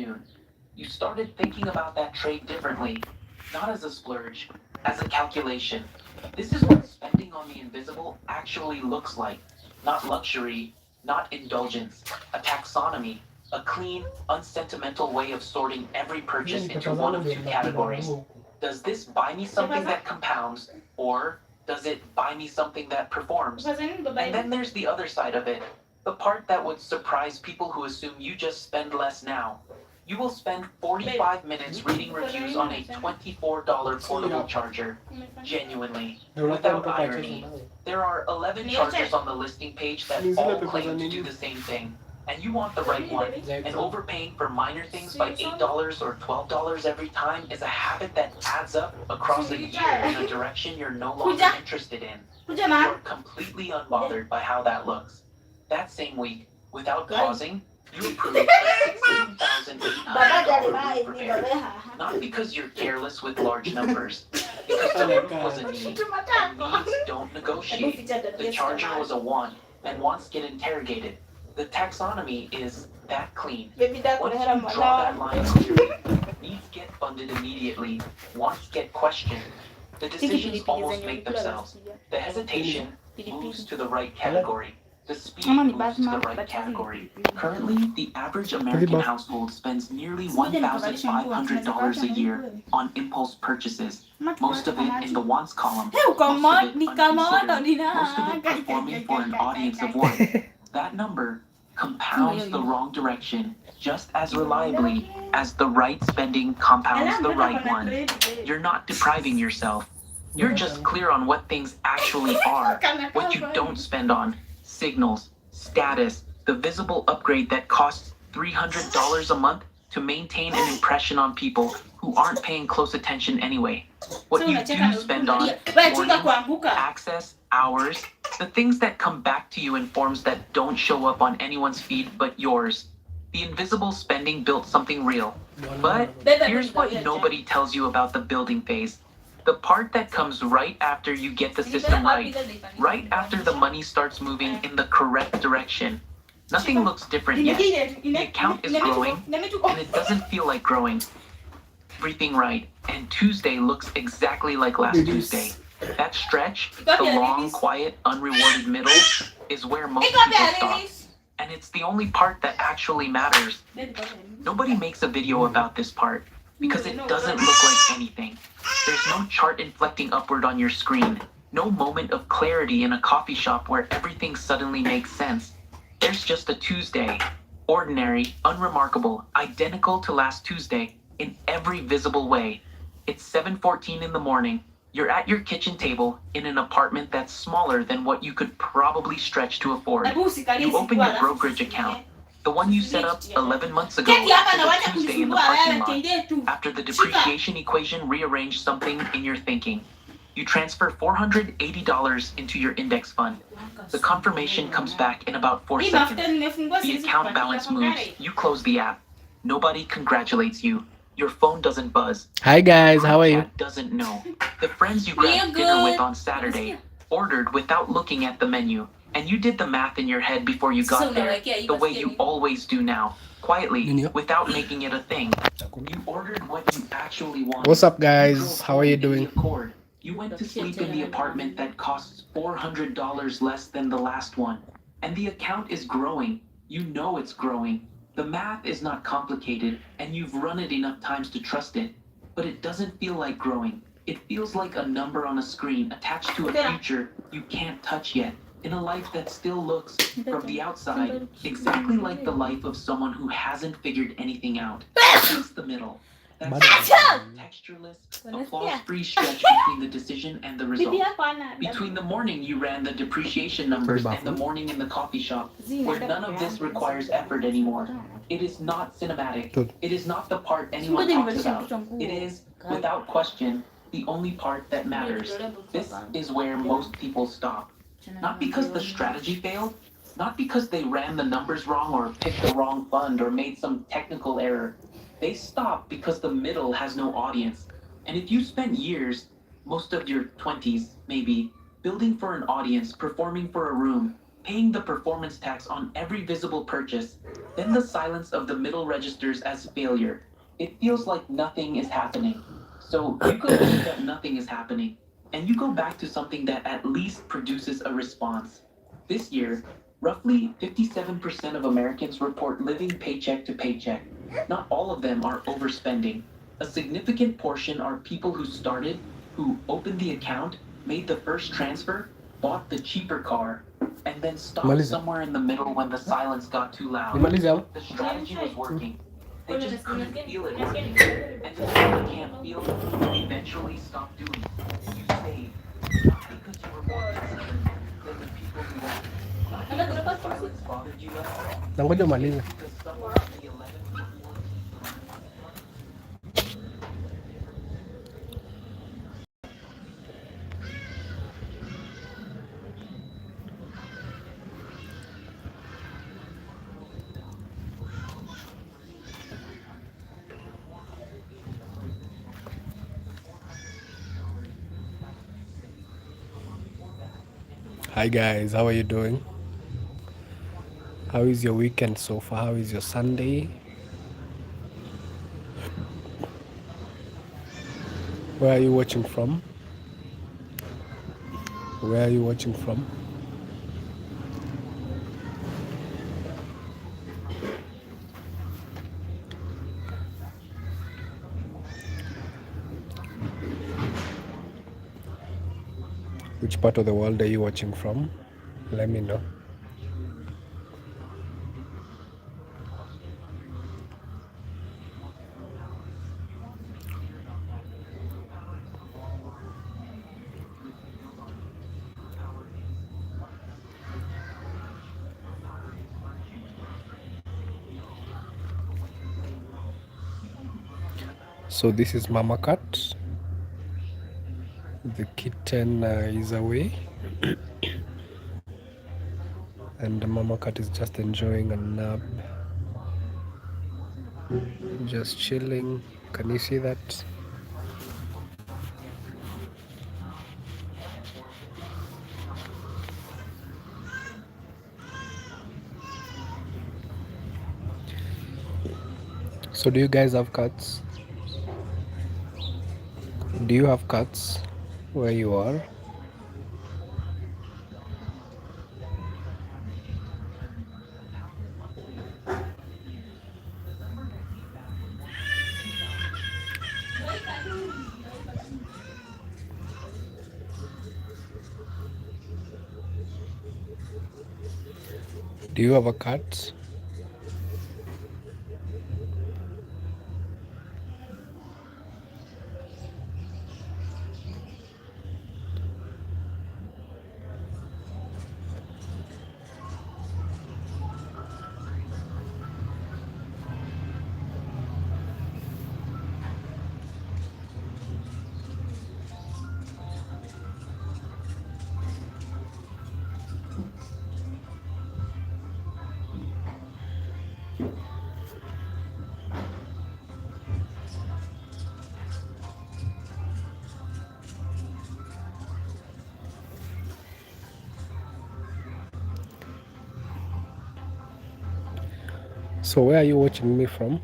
afternoon, you started thinking about that trade differently, not as a splurge, as a calculation. This is what spending on the invisible actually looks like. Not luxury, not indulgence, a taxonomy, a clean, unsentimental way of sorting every purchase into one of two categories. Does this buy me something that compounds, or does it buy me something that performs? And then there's the other side of it, the part that would surprise people who assume you just spend less now. You will spend 45 minutes reading reviews on a $24 portable charger. Genuinely, without irony. There are 11 chargers on the listing page that all claim to do the same thing. And you want the right one. And overpaying for minor things by $8 or $12 every time is a habit that adds up across a year in a direction you're no longer interested in. You're completely unbothered by how that looks. That same week, without pausing, you approved a $16,800 roof repair. Not because you're careless with large numbers, because the roof was a need, and needs don't negotiate. The charger was a want, and wants get interrogated. The taxonomy is that clean. Once you draw that line clearly, needs get funded immediately, wants get questioned. The decisions almost make themselves. The hesitation moves to the right category. The speed moves to the right category. Currently, the average American household spends nearly $1,500 a year on impulse purchases. Most of it in the wants column. Most of it unconsidered. Most of it performing for an audience of one. That number compounds the wrong direction just as reliably as the right spending compounds the right one. You're not depriving yourself. You're just clear on what things actually are, what you don't spend on. Signals, status, the visible upgrade that costs $300 a month to maintain an impression on people who aren't paying close attention anyway. What you do spend on, morning, access, hours, the things that come back to you in forms that don't show up on anyone's feed but yours. The invisible spending built something real. But here's what nobody tells you about the building phase. The part that comes right after you get the system right after the money starts moving in the correct direction. Nothing looks different yet. The account is growing, and it doesn't feel like growing. Everything right, and Tuesday looks exactly like last Tuesday. That stretch, the long, quiet, unrewarded middle, is where most people stop. And it's the only part that actually matters. Nobody makes a video about this part, because it doesn't look like anything. There's no chart inflecting upward on your screen. No moment of clarity in a coffee shop where everything suddenly makes sense. There's just a Tuesday. Ordinary, unremarkable, identical to last Tuesday in every visible way. It's 7:14 in the morning. You're at your kitchen table in an apartment that's smaller than what you could probably stretch to afford. You open your brokerage account. The one you set up 11 months ago after the Tuesday in the parking lot, after the depreciation equation rearranged something in your thinking. You transfer $480 into your index fund. The confirmation comes back in about 4 seconds. The account balance moves. You close the app. Nobody congratulates you. Your phone doesn't buzz. Hi guys, how are you? Chat doesn't know. The friends you grabbed dinner with on Saturday ordered without looking at the menu. And you did the math in your head before you got there, the way you always do now, quietly, without making it a thing. You ordered what you actually wanted. What's up guys, how are you doing? You went to sleep in the apartment that costs $400 less than the last one. And the account is growing. You know it's growing. The math is not complicated, and you've run it enough times to trust it. But it doesn't feel like growing. It feels like a number on a screen attached to a future you can't touch yet. In a life that still looks, from the outside, exactly like the life of someone who hasn't figured anything out. It's the middle. That's textureless, applause-free stretch between the decision and the result. Between the morning you ran the depreciation numbers and the morning in the coffee shop, where none of this requires effort anymore. It is not cinematic. It is not the part anyone talks about. It is, without question, the only part that matters. This is where most people stop. Not because the strategy failed, not because they ran the numbers wrong or picked the wrong fund or made some technical error. They stop because the middle has no audience. And if you spent years, most of your 20s maybe, building for an audience, performing for a room, paying the performance tax on every visible purchase, Then the silence of the middle registers as failure. It feels like nothing is happening. So you go think that nothing is happening, and you go back to something that at least produces a response. This year, roughly 57% of Americans report living paycheck to paycheck. Not all of them are overspending. A significant portion are people who opened the account, made the first transfer, bought the cheaper car, and then stopped Maliza. somewhere in the middle when the silence got too loud. Nimaliza. The strategy was working. They just couldn't feel it working. And when you can't feel it, you eventually stop doing it. You save. Not because you were more disciplined than the people who left. Not because the silence bothered you less. Nangoja umalize. Because someone in the 11 Hi guys, how are you doing? How is your weekend so far? How is your Sunday? Where are you watching from? Where are you watching from? Which part of the world are you watching from? Let me know. So this is Mama Cat. The kitten is away, and the Mama Cat is just enjoying a nap, just chilling. Can you see that? So do you guys have cats? Do you have cats where you are? Do you have a cat? So where are you watching me from?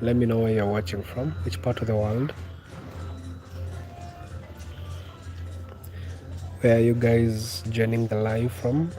Let me know where you're watching from, which part of the world. Where are you guys joining the live from?